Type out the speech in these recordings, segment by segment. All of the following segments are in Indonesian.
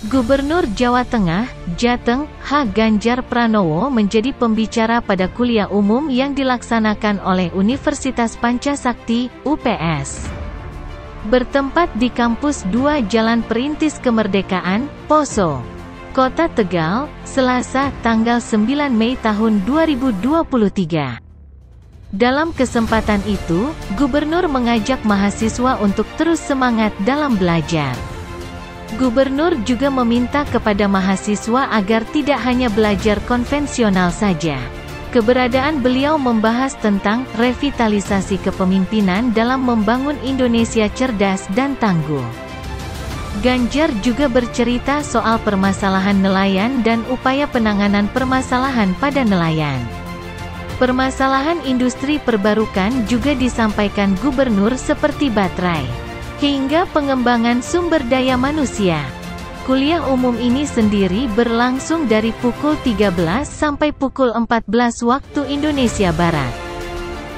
Gubernur Jawa Tengah, Jateng, H. Ganjar Pranowo menjadi pembicara pada kuliah umum yang dilaksanakan oleh Universitas Pancasakti, UPS. Bertempat di Kampus 2 Jalan Perintis Kemerdekaan, Poso, Kota Tegal, Selasa, tanggal 9 Mei tahun 2023. Dalam kesempatan itu, Gubernur mengajak mahasiswa untuk terus semangat dalam belajar. Gubernur juga meminta kepada mahasiswa agar tidak hanya belajar konvensional saja. Keberadaan beliau membahas tentang revitalisasi kepemimpinan dalam membangun Indonesia cerdas dan tangguh. Ganjar juga bercerita soal permasalahan nelayan dan upaya penanganan permasalahan pada nelayan. Permasalahan industri perbarukan juga disampaikan Gubernur seperti baterai, hingga pengembangan sumber daya manusia. Kuliah umum ini sendiri berlangsung dari pukul 13 sampai pukul 14 waktu Indonesia Barat.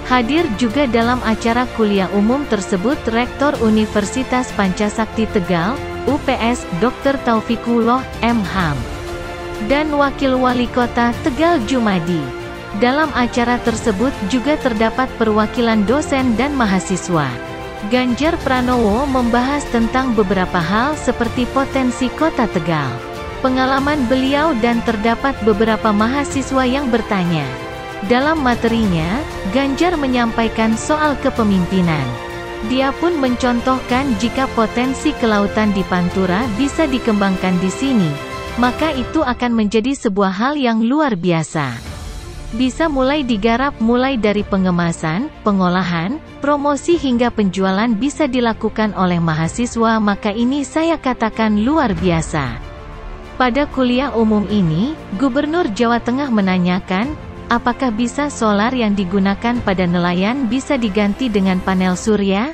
Hadir juga dalam acara kuliah umum tersebut Rektor Universitas Pancasakti Tegal, UPS, Dr. Taufikullah M. Ham, dan Wakil Wali Kota Tegal Jumadi. Dalam acara tersebut juga terdapat perwakilan dosen dan mahasiswa. Ganjar Pranowo membahas tentang beberapa hal seperti potensi Kota Tegal, pengalaman beliau dan terdapat beberapa mahasiswa yang bertanya. Dalam materinya, Ganjar menyampaikan soal kepemimpinan. Dia pun mencontohkan jika potensi kelautan di Pantura bisa dikembangkan di sini, maka itu akan menjadi sebuah hal yang luar biasa. Bisa mulai digarap mulai dari pengemasan, pengolahan, promosi hingga penjualan bisa dilakukan oleh mahasiswa, maka ini saya katakan luar biasa. Pada kuliah umum ini, Gubernur Jawa Tengah menanyakan, apakah bisa solar yang digunakan pada nelayan bisa diganti dengan panel surya?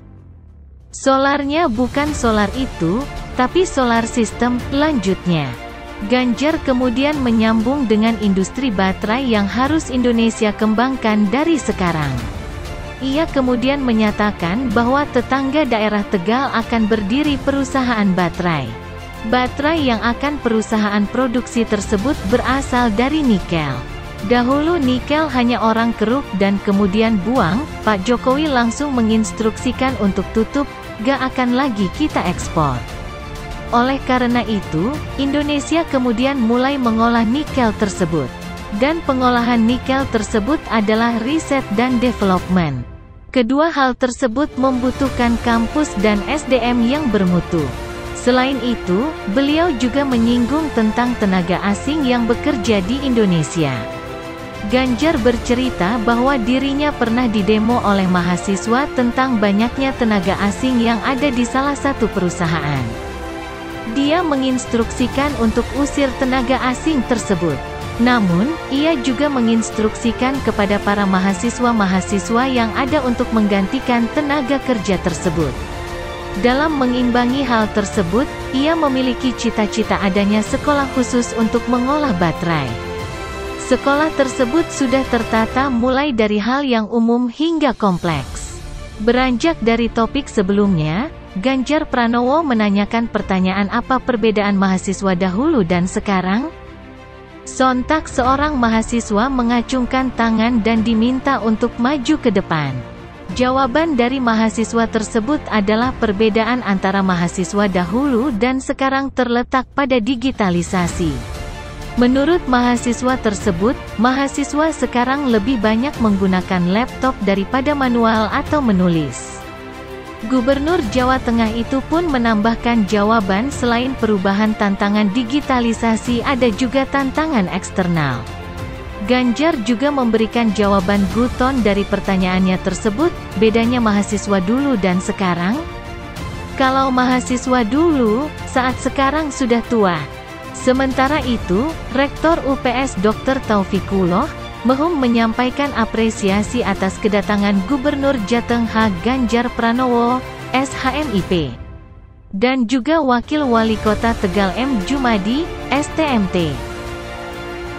Solarnya bukan solar itu, tapi solar sistem, lanjutnya. Ganjar kemudian menyambung dengan industri baterai yang harus Indonesia kembangkan dari sekarang. Ia kemudian menyatakan bahwa tetangga daerah Tegal akan berdiri perusahaan baterai. Baterai yang akan perusahaan produksi tersebut berasal dari nikel. Dahulu nikel hanya orang keruk dan kemudian buang, Pak Jokowi langsung menginstruksikan untuk tutup, gak akan lagi kita ekspor. Oleh karena itu, Indonesia kemudian mulai mengolah nikel tersebut. Dan pengolahan nikel tersebut adalah riset dan development. Kedua hal tersebut membutuhkan kampus dan SDM yang bermutu. Selain itu, beliau juga menyinggung tentang tenaga asing yang bekerja di Indonesia. Ganjar bercerita bahwa dirinya pernah didemo oleh mahasiswa tentang banyaknya tenaga asing yang ada di salah satu perusahaan. Dia menginstruksikan untuk usir tenaga asing tersebut. Namun, ia juga menginstruksikan kepada para mahasiswa-mahasiswa yang ada untuk menggantikan tenaga kerja tersebut. Dalam mengimbangi hal tersebut, ia memiliki cita-cita adanya sekolah khusus untuk mengolah baterai. Sekolah tersebut sudah tertata mulai dari hal yang umum hingga kompleks. Beranjak dari topik sebelumnya, Ganjar Pranowo menanyakan pertanyaan apa perbedaan mahasiswa dahulu dan sekarang? Sontak seorang mahasiswa mengacungkan tangan dan diminta untuk maju ke depan. Jawaban dari mahasiswa tersebut adalah perbedaan antara mahasiswa dahulu dan sekarang terletak pada digitalisasi. Menurut mahasiswa tersebut, mahasiswa sekarang lebih banyak menggunakan laptop daripada manual atau menulis. Gubernur Jawa Tengah itu pun menambahkan jawaban selain perubahan tantangan digitalisasi ada juga tantangan eksternal. Ganjar juga memberikan jawaban guton dari pertanyaannya tersebut, bedanya mahasiswa dulu dan sekarang? Kalau mahasiswa dulu, saat sekarang sudah tua. Sementara itu, Rektor UPS Dr. Taufikullah Mehum menyampaikan apresiasi atas kedatangan Gubernur Jateng H. Ganjar Pranowo, SHMIP, dan juga Wakil Wali Kota Tegal M. Jumadi, STMT.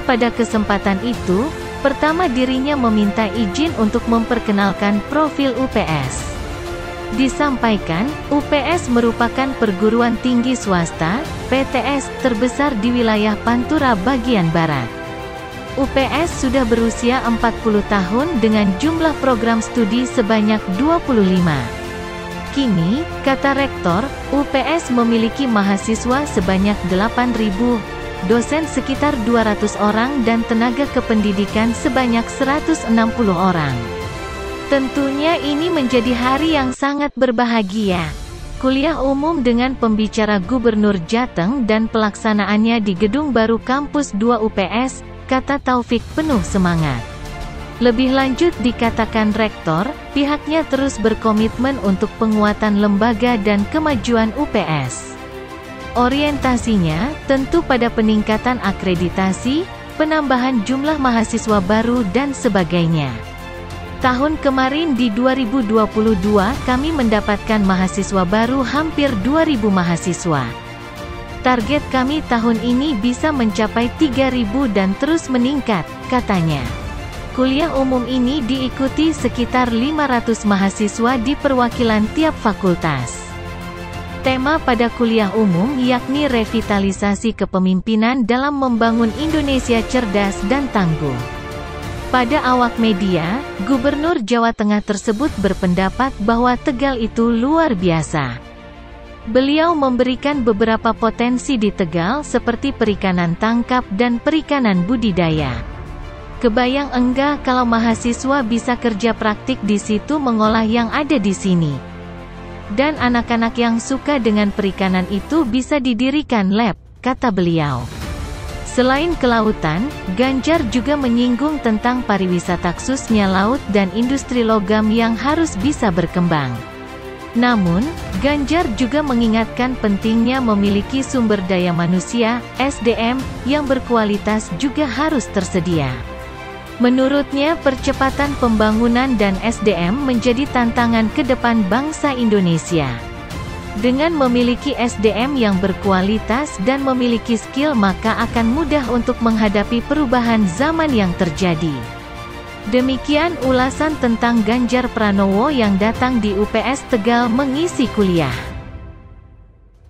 Pada kesempatan itu, pertama dirinya meminta izin untuk memperkenalkan profil UPS. Disampaikan, UPS merupakan perguruan tinggi swasta, PTS terbesar di wilayah Pantura bagian barat. UPS sudah berusia 40 tahun dengan jumlah program studi sebanyak 25. Kini, kata Rektor, UPS memiliki mahasiswa sebanyak 8.000, dosen sekitar 200 orang dan tenaga kependidikan sebanyak 160 orang. Tentunya ini menjadi hari yang sangat berbahagia. Kuliah umum dengan pembicara Gubernur Jateng dan pelaksanaannya di Gedung Baru Kampus 2 UPS, kata Taufik penuh semangat. Lebih lanjut dikatakan Rektor, pihaknya terus berkomitmen untuk penguatan lembaga dan kemajuan UPS. Orientasinya, tentu pada peningkatan akreditasi, penambahan jumlah mahasiswa baru dan sebagainya. Tahun kemarin di 2022 kami mendapatkan mahasiswa baru hampir 2.000 mahasiswa. Target kami tahun ini bisa mencapai 3.000 dan terus meningkat, katanya. Kuliah umum ini diikuti sekitar 500 mahasiswa di perwakilan tiap fakultas. Tema pada kuliah umum yakni revitalisasi kepemimpinan dalam membangun Indonesia cerdas dan tangguh. Pada awak media, Gubernur Jawa Tengah tersebut berpendapat bahwa Tegal itu luar biasa. Beliau memberikan beberapa potensi di Tegal seperti perikanan tangkap dan perikanan budidaya. Kebayang enggak kalau mahasiswa bisa kerja praktik di situ mengolah yang ada di sini. Dan anak-anak yang suka dengan perikanan itu bisa didirikan lab, kata beliau. Selain kelautan, Ganjar juga menyinggung tentang pariwisata khususnya laut dan industri logam yang harus bisa berkembang. Namun, Ganjar juga mengingatkan pentingnya memiliki sumber daya manusia, SDM, yang berkualitas juga harus tersedia. Menurutnya percepatan pembangunan dan SDM menjadi tantangan ke depan bangsa Indonesia. Dengan memiliki SDM yang berkualitas dan memiliki skill maka akan mudah untuk menghadapi perubahan zaman yang terjadi. Demikian ulasan tentang Ganjar Pranowo yang datang di UPS Tegal mengisi kuliah.